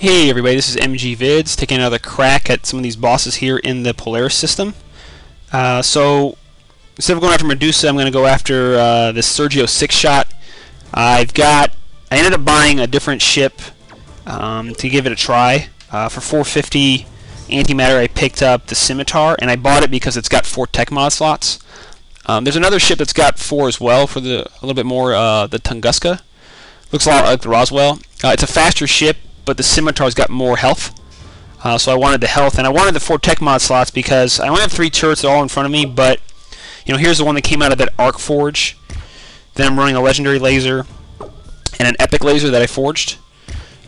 Hey everybody, this is MG Vids taking another crack at some of these bosses here in the Polaris system. So instead of going after Medusa, I'm going to go after this Sergio Sixshot. I ended up buying a different ship to give it a try. For 450 antimatter, I picked up the Scimitar, and I bought it because it's got 4 tech mod slots. There's another ship that's got 4 as well for a little bit more, the Tunguska. Looks a lot like the Roswell. It's a faster ship, but the Scimitar's got more health. So I wanted the health, and I wanted the 4 tech mod slots because I only have 3 turrets all in front of me, but here's the one that came out of that arc forge. Then I'm running a legendary laser and an epic laser that I forged.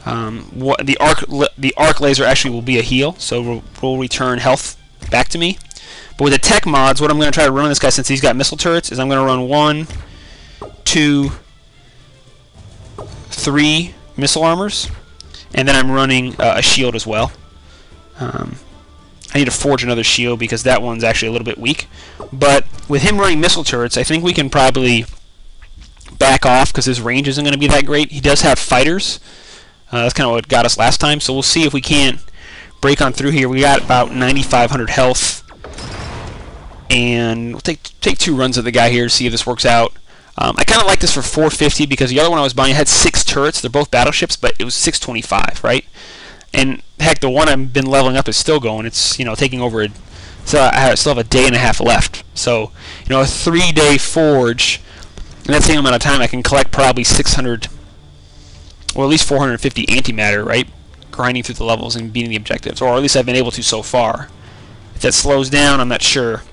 The arc laser actually will be a heal, so will return health back to me. But with the tech mods, what I'm going to try to run on this guy, since he's got missile turrets, is I'm going to run 1, 2, 3 missile armors, and then I'm running a shield as well. I need to forge another shield because that one's actually a little bit weak. But with him running missile turrets, I think we can probably back off because his range isn't going to be that great. He does have fighters. That's kind of what got us last time. So we'll see if we can't break on through here. We got about 9,500 health. And we'll take 2 runs of the guy here to see if this works out. I kind of like this for 450 because the other one I was buying had 6 turrets. They're both battleships, but it was 625, right? And heck, the one I've been leveling up is still going. It's taking over. So I still have a day and a half left. So a 3-day forge, in that same amount of time, I can collect probably 600, or at least 450 antimatter, right? Grinding through the levels and beating the objectives, or at least I've been able to so far. If that slows down, I'm not sure.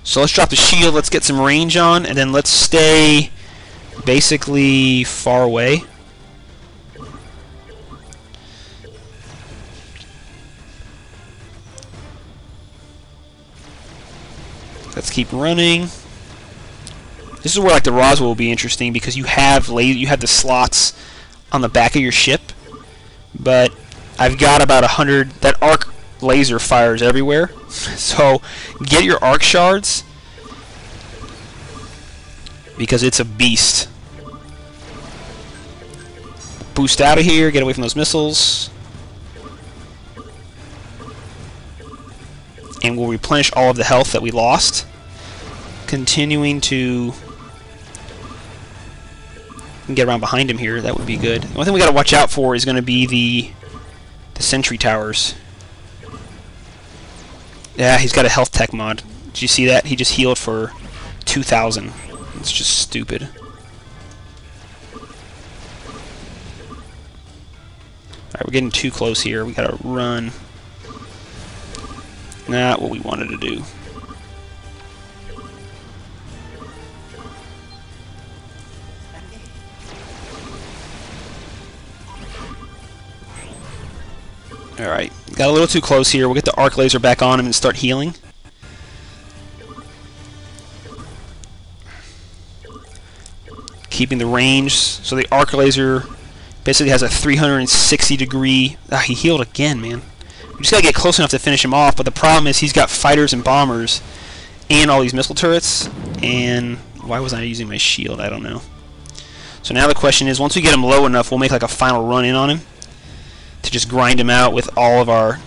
So let's drop the shield, let's get some range on, and then let's stay basically far away. Let's keep running. This is where like the Roswell will be interesting because you have the slots on the back of your ship, but I've got about 100. That arc laser fires everywhere, so get your arc shards because it's a beast. Boost out of here, get away from those missiles, and we'll replenish all of the health that we lost. Continuing to get around behind him here, that would be good. The one thing we got to watch out for is going to be the sentry towers. Yeah, he's got a health tech mod. Did you see that? He just healed for 2,000. It's just stupid. Alright, we're getting too close here. We gotta run. Not what we wanted to do. Alright, got a little too close here. We'll get the arc laser back on him and start healing. Keeping the range, so the arc laser basically has a 360 degree... he healed again, man. We just gotta get close enough to finish him off, but the problem is he's got fighters and bombers and all these missile turrets, and why was I using my shield? I don't know. So now the question is, once we get him low enough, we'll make like a final run in on him to just grind him out with all of our...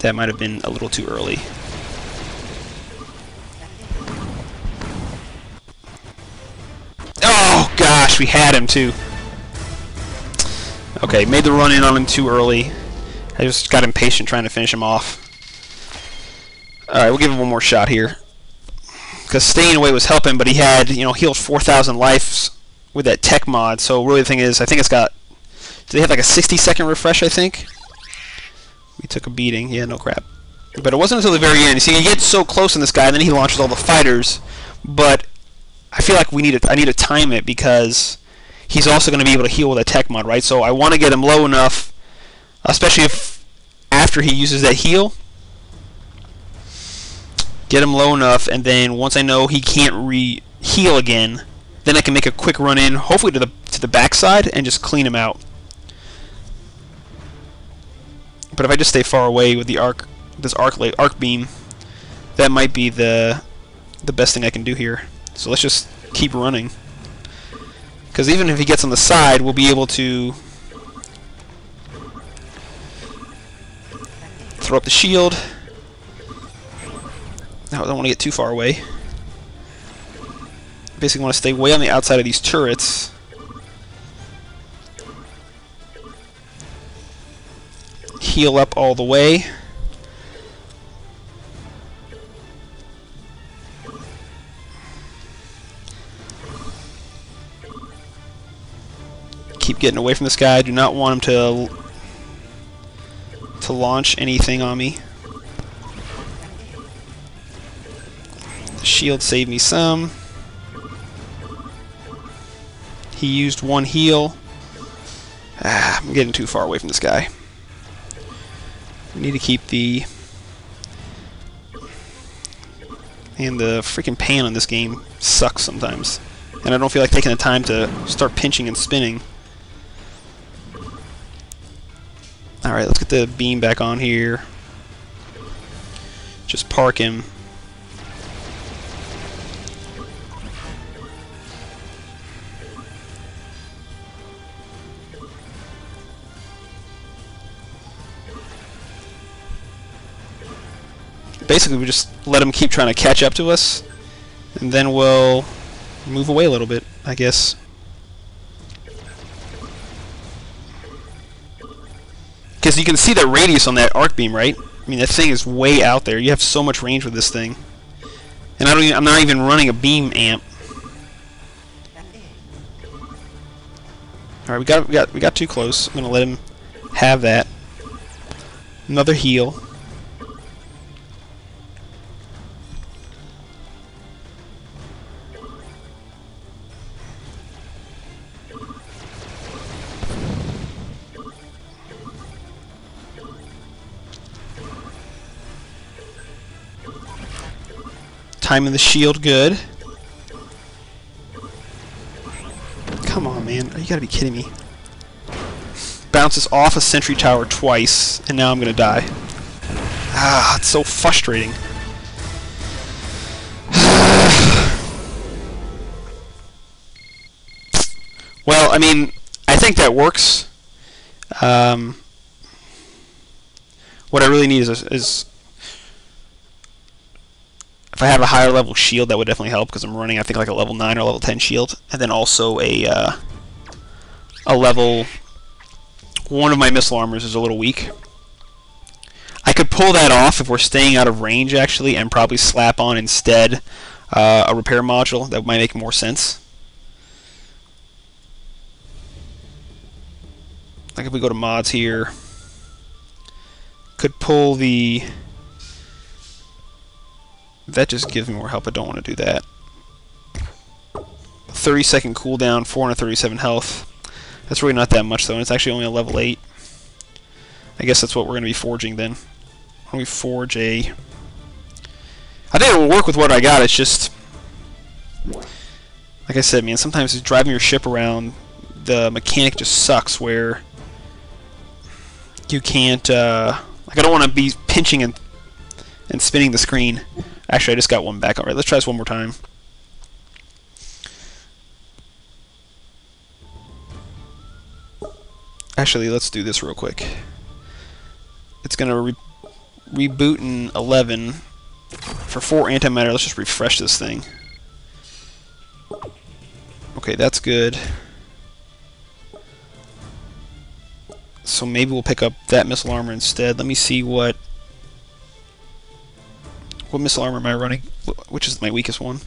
That might have been a little too early. Oh gosh, we had him too. Okay, made the run in on him too early. I just got impatient trying to finish him off. Alright, we'll give him one more shot here. Because staying away was helping, but he had, healed 4,000 lives with that tech mod. So really the thing is, I think it's got... Do they have like a 60-second refresh, I think? We took a beating. Yeah, no crap. But it wasn't until the very end. You see, you get so close on this guy, and then he launches all the fighters. But I feel like I need to time it because he's also going to be able to heal with a tech mod, right? So I want to get him low enough, especially if after he uses that heal, get him low enough, and then once I know he can't re-heal again, then I can make a quick run in, hopefully to the backside, and just clean him out. But if I just stay far away with the arc beam, that might be the best thing I can do here. So let's just keep running. Because even if he gets on the side, we'll be able to throw up the shield. Now I don't want to get too far away. Basically want to stay way on the outside of these turrets. Heal up all the way. Keep getting away from this guy. Do not want him to launch anything on me. The shield saved me some. He used one heal. I'm getting too far away from this guy. We need to keep the... And the freaking pan on this game sucks sometimes. And I don't feel like taking the time to start pinching and spinning. Alright, let's get the beam back on here. Just park him. Basically, we just let him keep trying to catch up to us, and then we'll move away a little bit, I guess. Because you can see the radius on that arc beam, right? I mean, that thing is way out there. You have so much range with this thing, and I'm not even running a beam amp. All right, we got too close. I'm gonna let him have that. Another heal. Timing the shield good. Come on, man. You gotta be kidding me. Bounces off a sentry tower twice, and now I'm gonna die. Ah, it's so frustrating. Well, I mean, I think that works. What I really need is if I have a higher level shield, that would definitely help, because I'm running, I think, like a level 9 or level 10 shield, and then also a level... One of my missile armors is a little weak. I could pull that off if we're staying out of range, actually, and probably slap on instead a repair module. That might make more sense. Like if we go to mods here, could pull the... That just gives me more help. I don't want to do that. 30-second cooldown, 437 health. That's really not that much, though, and it's actually only a level 8. I guess that's what we're going to be forging, then. Why don't we forge a... I think it will work with what I got. It's just... Like I said, man, sometimes driving your ship around, the mechanic just sucks, where you can't... Like, I don't want to be pinching and spinning the screen. Actually, I just got one back. Alright, let's try this one more time. Actually, let's do this real quick. It's going to reboot in 11 for 4 antimatter. Let's just refresh this thing. Okay, that's good. So maybe we'll pick up that missile armor instead. Let me see what missile armor am I running? Which is my weakest one?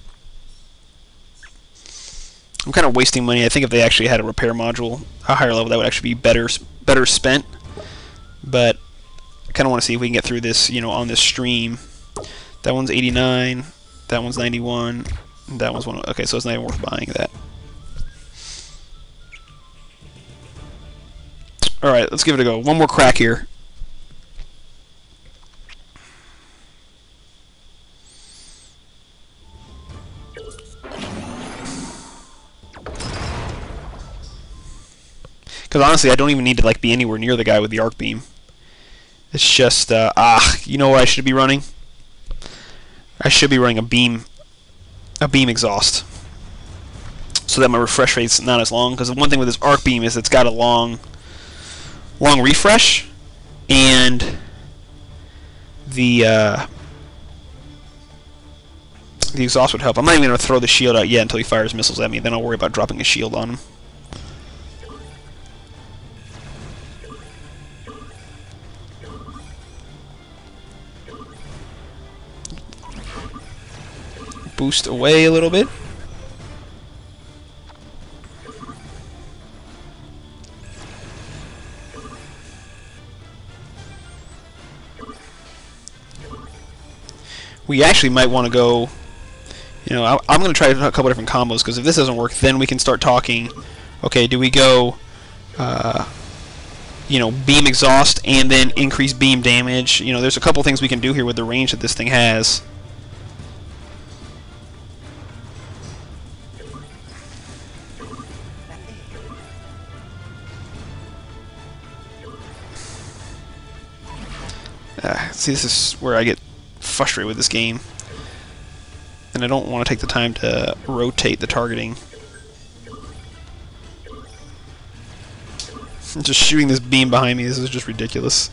I'm kind of wasting money. I think if they actually had a repair module, a higher level, that would actually be better spent. But I kind of want to see if we can get through this, you know, on this stream. That one's 89. That one's 91. That one's 1. Okay, so it's not even worth buying that. All right, let's give it a go. One more crack here. Because honestly, I don't even need to like be anywhere near the guy with the arc beam. It's just you know what I should be running? I should be running a beam exhaust. so that my refresh rate's not as long. Because the one thing with this arc beam is it's got a long refresh, and the exhaust would help. I'm not even going to throw the shield out yet until he fires missiles at me. Then I'll worry about dropping a shield on him. Boost away a little bit. We actually might want to go, you know, I'm going to try a couple different combos, because if this doesn't work, then we can start talking, okay, do we go, you know, beam exhaust and then increase beam damage? You know, there's a couple things we can do here with the range that this thing has. See, this is where I get frustrated with this game, and I don't want to take the time to rotate the targeting. I'm just shooting this beam behind me. This is just ridiculous.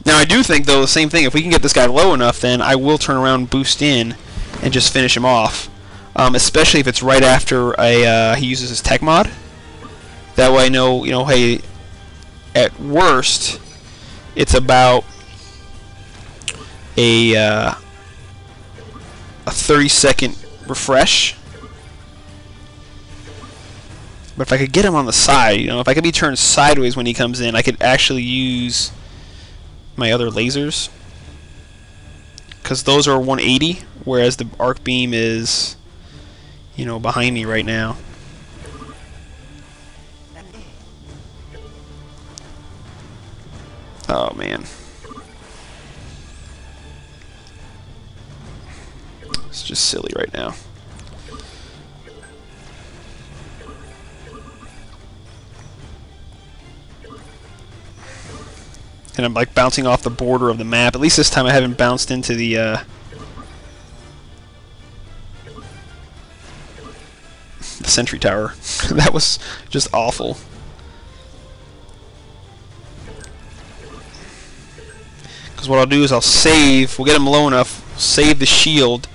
Now I do think, though, the same thing. If we can get this guy low enough, then I will turn around, boost in, and just finish him off. Especially if it's right after he uses his tech mod. That way I know, you know, hey, at worst, it's about a 30-second refresh. But if I could get him on the side, you know, if I could be turned sideways when he comes in, I could actually use my other lasers, because those are 180, whereas the arc beam is, you know, behind me right now. Oh man. It's just silly right now. And I'm like bouncing off the border of the map. At least this time I haven't bounced into the sentry tower. That was just awful. Because what I'll do is I'll save, we'll get him low enough, save the shield,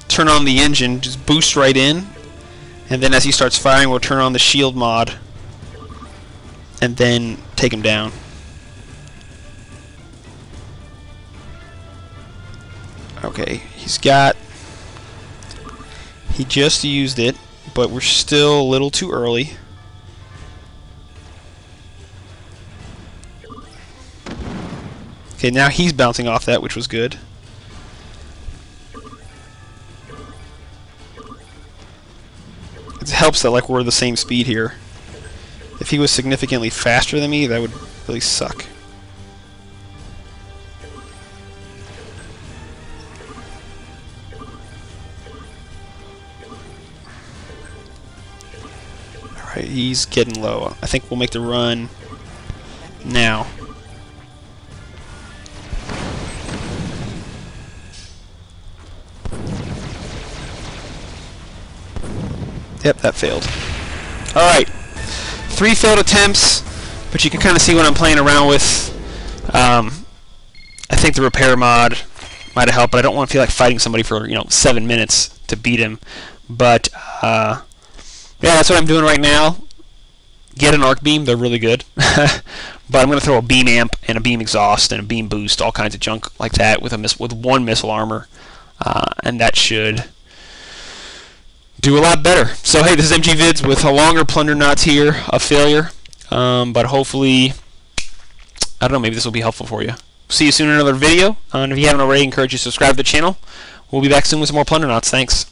turn on the engine, just boost right in, and then as he starts firing we'll turn on the shield mod and then take him down. Okay, he just used it, but we're still a little too early. Okay, now he's bouncing off that, which was good. It helps that like we're the same speed here. If he was significantly faster than me, that would really suck. Alright, he's getting low. I think we'll make the run now. Yep, that failed. Alright, 3 failed attempts, but you can kind of see what I'm playing around with. I think the repair mod might have helped, but I don't want to feel like fighting somebody for, you know, 7 minutes to beat him. But yeah, that's what I'm doing right now. Get an arc beam, they're really good. But I'm going to throw a beam amp and a beam exhaust and a beam boost, all kinds of junk like that with one missile armor, and that should do a lot better. So hey, this is MG Vids with a longer PlunderNauts here, a failure, but hopefully, I don't know, maybe this will be helpful for you. See you soon in another video, and if you haven't already, I encourage you to subscribe to the channel. We'll be back soon with some more PlunderNauts. Thanks.